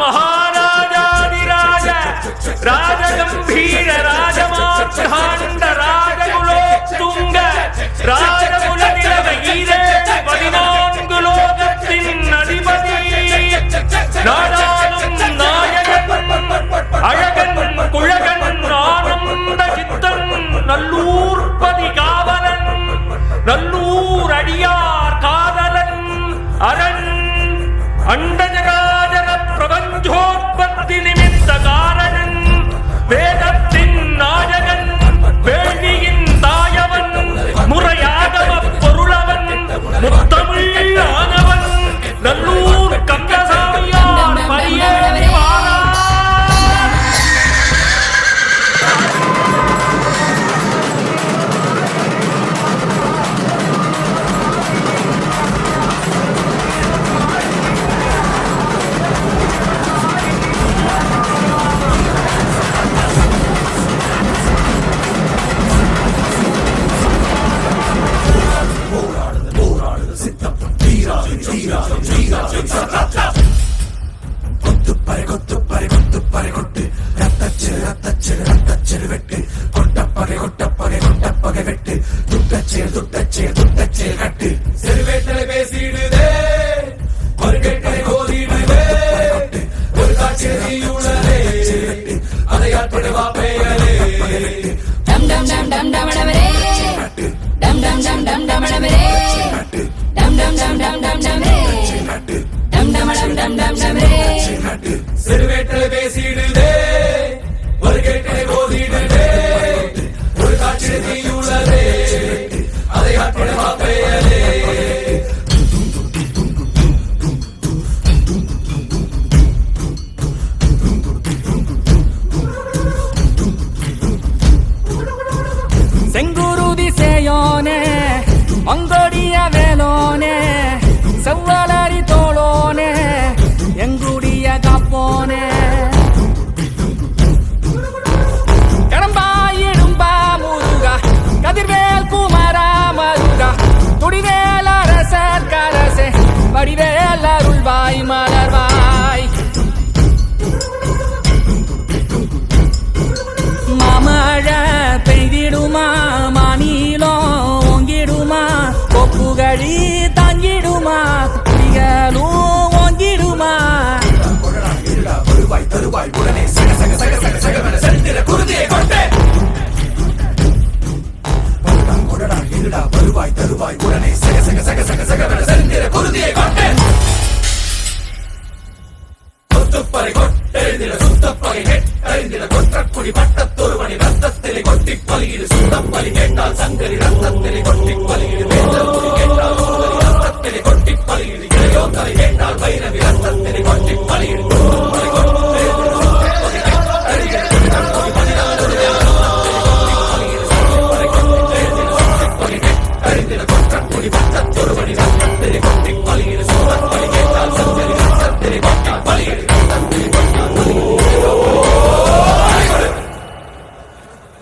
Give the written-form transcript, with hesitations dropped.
महाराजाधिराज राजगंभीर राजमार्तांड राजकुलोत्तुंग राजकुलतिलक பதினான்குலோகத்தின் அதிபதி நாடாளும் நாயகன் அழகன் குழகன் ஆனந்த சித்தன் நல்லூர்பதி காவலன் நல்லூர் அடியார் காதலன் அரண் அண்டஜராஜர பிரபஞ்சோத்பத்தி நிமித்த காரணன் வேதத்தின் நாயகன் வேள்வியின் தாயவன் முறையாகவ பொருளவன் முத்தமிழ் ஆனவன் நல்லூர் கந்தசாமியார் பரியேறி வாரா. அங்கொடிய வேலோனே செவ்வளரி தோளோனே எங்குடிய காப்போனே கடம்பாயிடும்பா முருகா கதிர்வேல் குமரா மருகா துடிவேல் அரசர் கரசே வடிவேல் அருள்வாய் மலர்வாய் மாமழை பெய்திடுமா மாநிலம் ஓங்கிடுமா கொப்புகழி தாங்கிடுமா குடிகளும் ஓங்கிடுமா வருவாய் தருவாய் உடனே சக சக சக சக சக செலுத்திட குருதியை கொண்டே வருவாய் தருவாய் உடனே